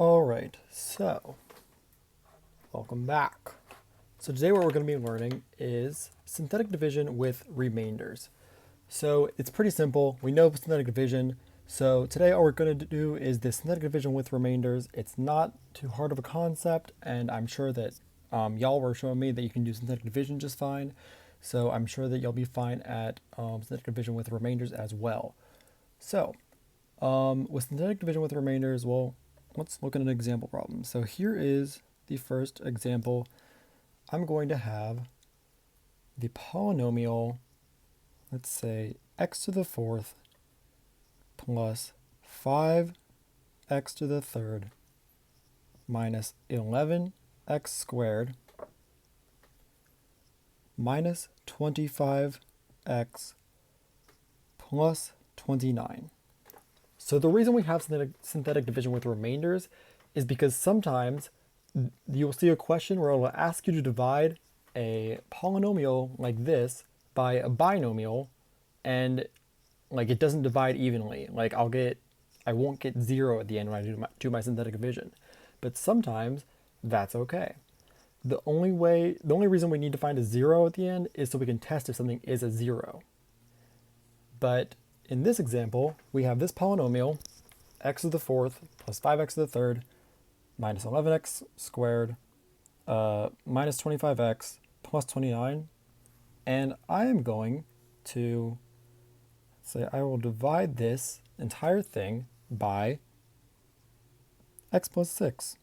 All right, so welcome back. So today what we're going to be learning is synthetic division with remainders. So it's pretty simple. We know synthetic division. So today all we're going to do is this synthetic division with remainders. It's not too hard of a concept, and I'm sure that y'all were showing me that you can do synthetic division just fine. So I'm sure that you'll be fine at synthetic division with remainders as well. So with synthetic division with remainders, well, let's look at an example problem. So here is the first example. I'm going to have the polynomial, let's say x to the fourth plus 5x to the third minus 11x squared minus 25x plus 29. So the reason we have synthetic division with remainders is because sometimes you'll see a question where it will ask you to divide a polynomial like this by a binomial, and like it doesn't divide evenly. Like I won't get 0 at the end when I do my synthetic division. But sometimes that's okay. The only reason we need to find a 0 at the end is so we can test if something is a 0. But in this example, we have this polynomial, x to the fourth plus 5x to the third minus 11x squared minus 25x plus 29. And I am going to say I will divide this entire thing by x plus 6.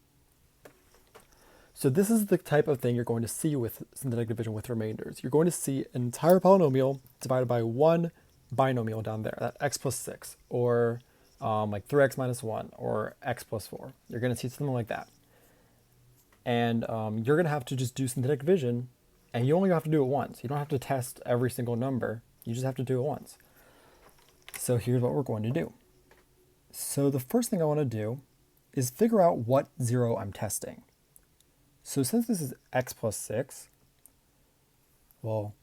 So this is the type of thing you're going to see with synthetic division with remainders. You're going to see an entire polynomial divided by one binomial down there, that x plus 6, or like 3x minus 1, or x plus 4. You're going to see something like that. And you're going to have to just do synthetic division, and you only have to do it once. You don't have to test every single number. You just have to do it once. So here's what we're going to do. So the first thing I want to do is figure out what 0 I'm testing. So since this is x plus 6, well,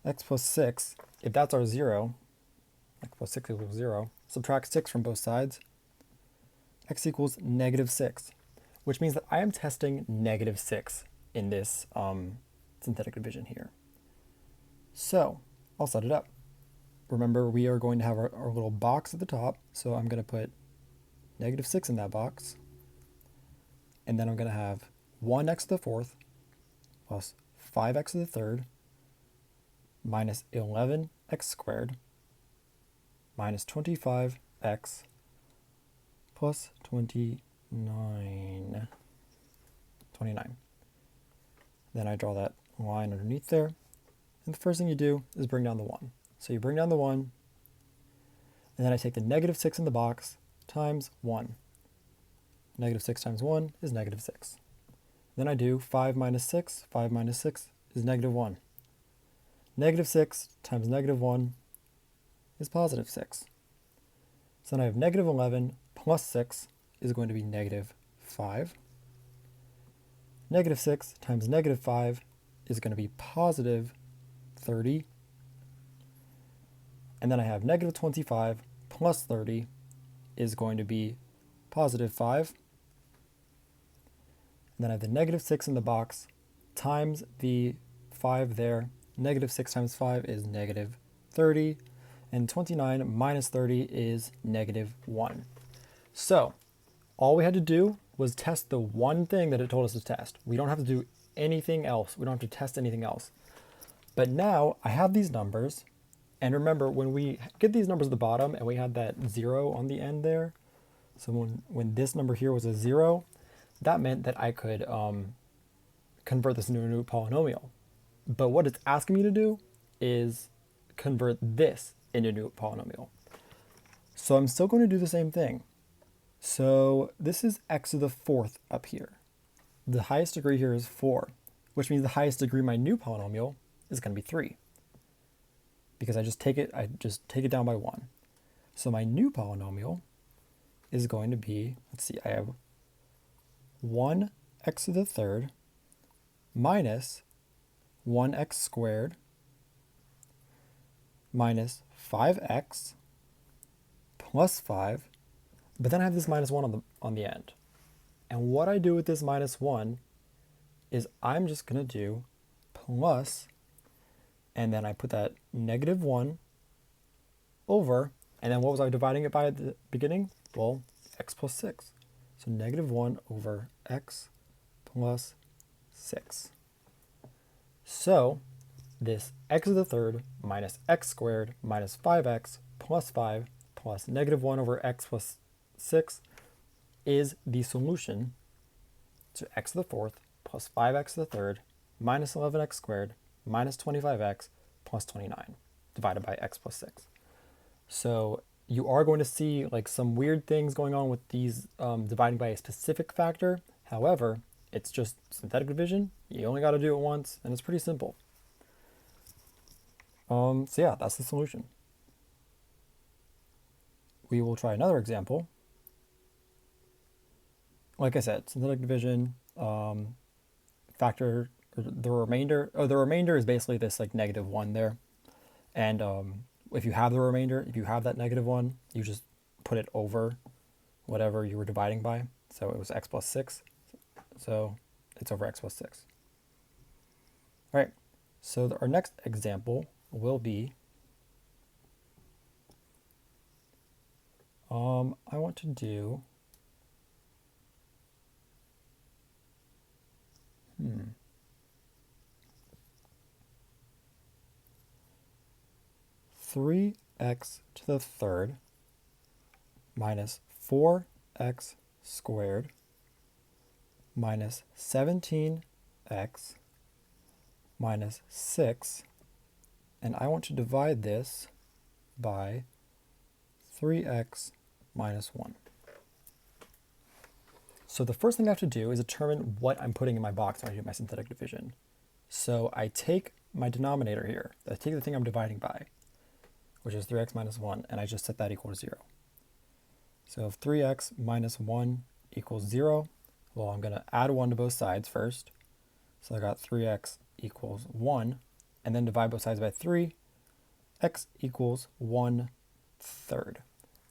x plus 6, if that's our 0, x plus 6 equals 0, subtract 6 from both sides, x equals negative 6, which means that I am testing negative 6 in this synthetic division here. So I'll set it up. Remember, we are going to have our little box at the top, so I'm going to put negative 6 in that box, and then I'm going to have 1x to the fourth plus 5x to the third minus 11x squared minus 25x plus 29. Then I draw that line underneath there. And the first thing you do is bring down the 1. So you bring down the 1, and then I take the negative 6 in the box times 1. Negative 6 times 1 is negative 6. Then I do 5 minus 6. 5 minus 6 is negative 1. Negative 6 times negative 1 is positive 6. So then I have negative 11 plus 6 is going to be negative 5. Negative 6 times negative 5 is going to be positive 30. And then I have negative 25 plus 30 is going to be positive 5. And then I have the negative 6 in the box times the 5 there. Negative 6 times 5 is negative 30. And 29 minus 30 is negative 1. So all we had to do was test the one thing that it told us to test. We don't have to do anything else. We don't have to test anything else. But now I have these numbers. And remember, when we get these numbers at the bottom and we had that 0 on the end there, so when this number here was a 0, that meant that I could convert this into a new polynomial. But what it's asking me to do is convert this into a new polynomial. So I'm still going to do the same thing. So this is x to the fourth up here. The highest degree here is 4, which means the highest degree of my new polynomial is going to be 3. Because I just take it down by 1. So my new polynomial is going to be, let's see, I have 1x to the third minus 1x squared minus 5x plus 5 But then I have this minus 1 on the end. And what I do with this minus 1 is I'm just going to do plus, and then I put that negative 1 over, and then what was I dividing it by at the beginning? Well, x plus 6. So negative 1 over x plus 6. So this x to the third minus x squared minus 5x plus 5 plus negative 1 over x plus 6 is the solution to x to the fourth plus 5x to the third minus 11x squared minus 25x plus 29 divided by x plus 6. So you are going to see like some weird things going on with these dividing by a specific factor. However, it's just synthetic division. You only got to do it once, and it's pretty simple. So yeah, that's the solution. We will try another example. Like I said, synthetic division, factor, the remainder. Oh, the remainder is basically this like negative 1 there. And if you have the remainder, if you have that negative 1, you just put it over whatever you were dividing by. So it was x plus 6. So it's over x plus 6. All right, so our next example will be, I want to do, 3x to the third minus 4x squared minus 17x minus 6, and I want to divide this by 3x minus 1. So the first thing I have to do is determine what I'm putting in my box when I do my synthetic division. So I take my denominator here, I take the thing I'm dividing by, which is 3x minus 1, and I just set that equal to 0. So if 3x minus 1 equals 0, well, I'm going to add 1 to both sides first. So I got 3x equals 1, and then divide both sides by 3. X equals 1/3.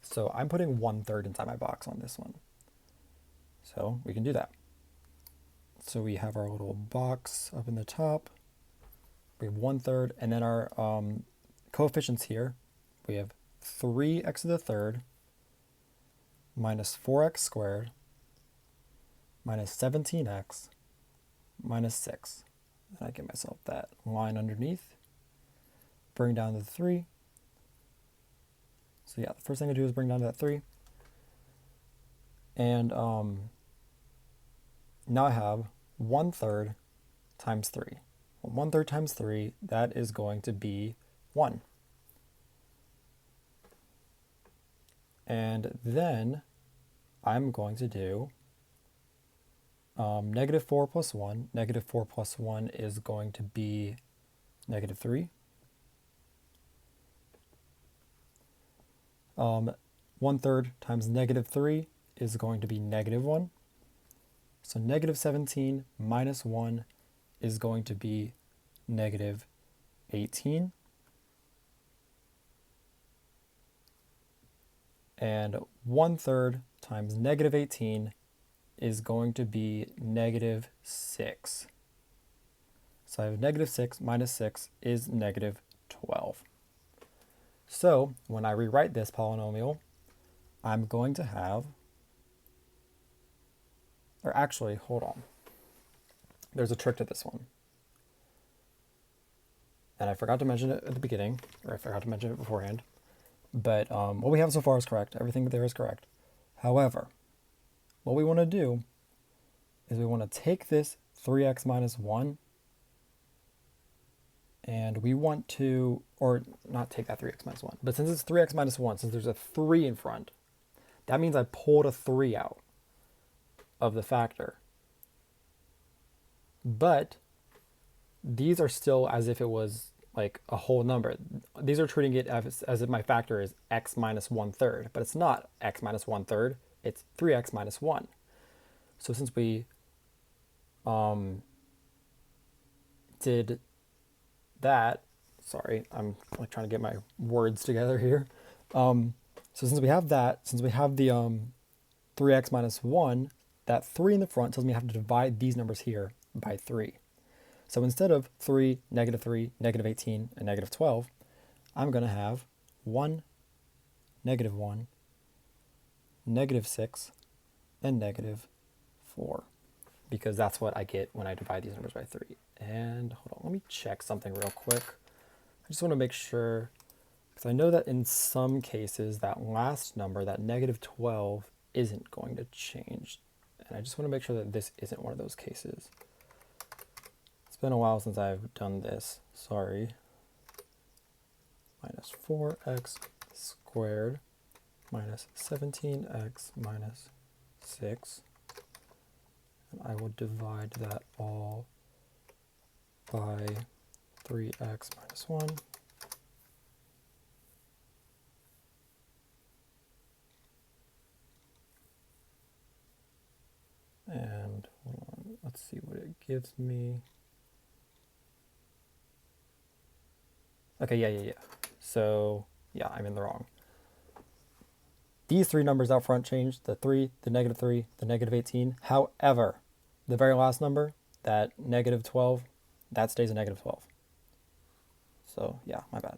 So I'm putting 1/3 inside my box on this one. So we can do that. So we have our little box up in the top. We have 1/3, and then our coefficients here. We have 3x to the third minus 4x squared minus 17x minus 6. And I give myself that line underneath. Bring down the 3. So yeah, the first thing I do is bring down to that 3. And now I have 1/3 times 3. Well, 1/3 times 3, that is going to be 1. And then I'm going to do negative 4 plus 1. Negative 4 plus 1 is going to be negative 3. 1/3 times negative 3 is going to be negative 1. So negative 17 minus 1 is going to be negative 18. And 1/3 times negative 18 is going to be negative 6. So I have negative 6 minus 6 is negative 12. So when I rewrite this polynomial, I'm going to have, or actually, hold on. There's a trick to this one. And I forgot to mention it at the beginning, or I forgot to mention it beforehand. But what we have so far is correct. Everything there is correct. However, what we want to do is we want to take this 3x minus 1, and we want to, or not take that 3x minus 1, but since it's 3x minus 1, since there's a 3 in front, that means I pulled a 3 out of the factor. But these are still as if it was like a whole number. These are treating it as if my factor is x minus 1/3, but it's not x minus 1/3, it's 3x minus 1. So since we did that, sorry, I'm like trying to get my words together here. So since we have that, since we have the 3x minus 1, that 3 in the front tells me I have to divide these numbers here by 3. So instead of 3, negative 18, and negative 12, I'm going to have 1, -1, -6, and -4, because that's what I get when I divide these numbers by 3. And hold on, let me check something real quick. I just want to make sure, because I know that in some cases that last number, that -12, isn't going to change. And I just want to make sure that this isn't one of those cases. It's been a while since I've done this, sorry. Minus 4x squared minus 17x minus 6. And I will divide that all by 3x minus 1. And hold on, let's see what it gives me. Okay, yeah. So, yeah, I'm in the wrong. These three numbers out front changed, the 3, the -3, the -18. However, the very last number, that -12, that stays a -12. So, yeah, my bad.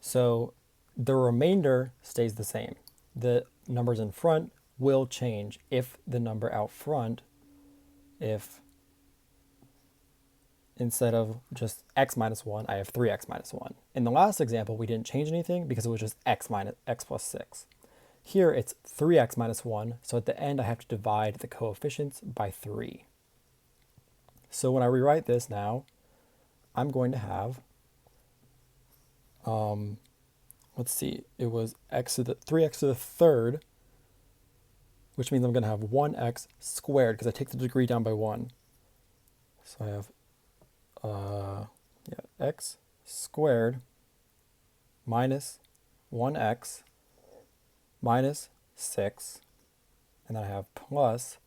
So, the remainder stays the same. The numbers in front will change if the number out front, if instead of just x minus 1, I have 3x minus 1. In the last example, we didn't change anything because it was just x plus 6. Here, it's 3x minus 1, so at the end, I have to divide the coefficients by 3. So when I rewrite this now, I'm going to have, let's see, it was 3x to the third, which means I'm going to have 1x squared because I take the degree down by 1. So I have x squared minus 1x minus 6, and then I have plus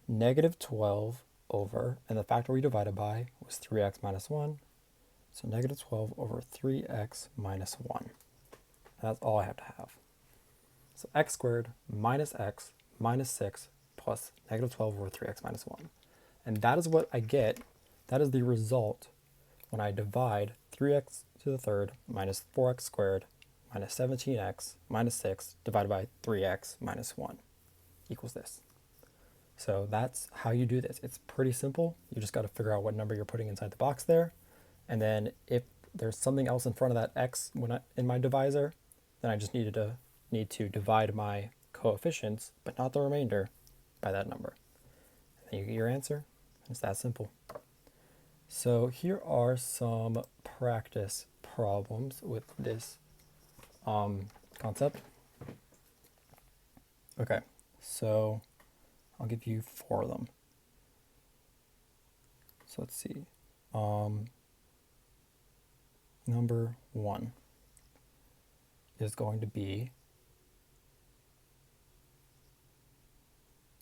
-12 over, and the factor we divided by was 3x minus 1, so -12 over 3x minus 1. And that's all I have to have. So x squared minus x minus 6 plus -12 over 3x minus 1. And that is what I get. That is the result when I divide 3x to the third minus 4x squared minus 17x minus 6 divided by 3x minus 1 equals this. So that's how you do this. It's pretty simple. You just got to figure out what number you're putting inside the box there. And then if there's something else in front of that x in my divisor, then I just need to divide my coefficients, but not the remainder, by that number. And then you get your answer. It's that simple. So here are some practice problems with this concept. Okay, so I'll give you 4 of them. So let's see. Number 1 is going to be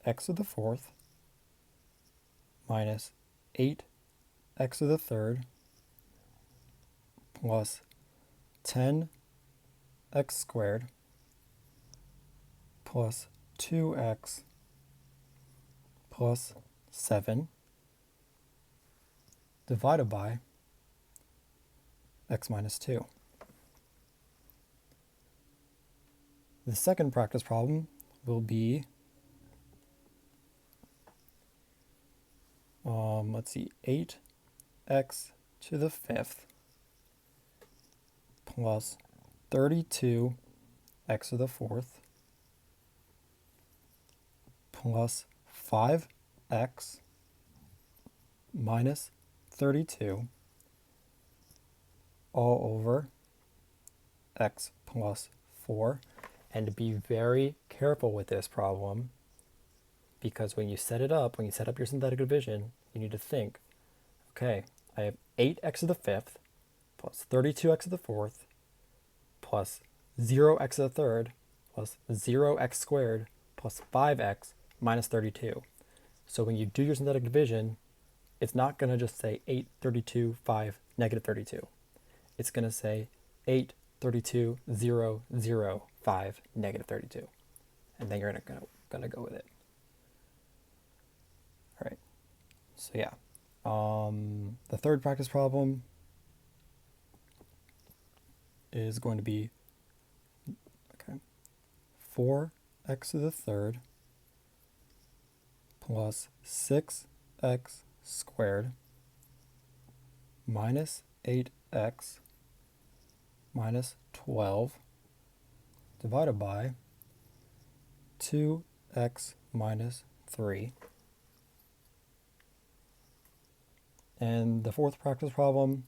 x to the fourth minus 8x to the third plus 10x squared plus 2x plus 7 divided by x minus 2. The second practice problem will be, let's see, 8x to the fifth plus 32x to the fourth plus 5x minus 32 all over x plus 4. And be very careful with this problem, because when you set it up, when you set up your synthetic division, you need to think, okay, I have 8x to the fifth plus 32x to the fourth plus 0x to the third plus 0x squared plus 5x minus 32. So when you do your synthetic division, it's not going to just say 8, 32, 5, negative 32. It's going to say 8, 32, 0, 0, 5, negative 32. and then you're gonna go with it. All right. So yeah, the third practice problem is going to be, okay, 4x to the third plus 6x squared minus 8x minus 12 divided by 2x minus 3. And the fourth practice problem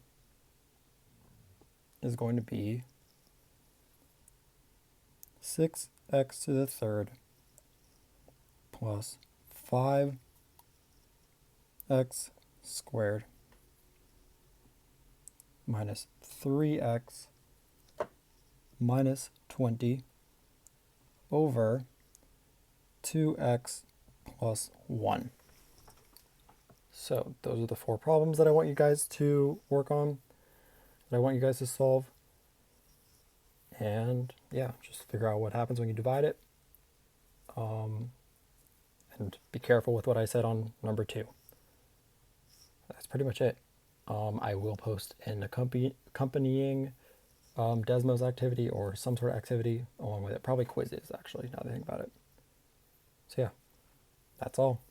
is going to be 6x to the third plus 5x squared minus 3x minus 20 over 2x plus 1. So those are the four problems that I want you guys to work on, that I want you guys to solve. And yeah, just figure out what happens when you divide it. And be careful with what I said on number 2. That's pretty much it. I will post an accompanying Desmos activity or some sort of activity along with it. Probably quizzes, actually, now that I think about it. So yeah, that's all.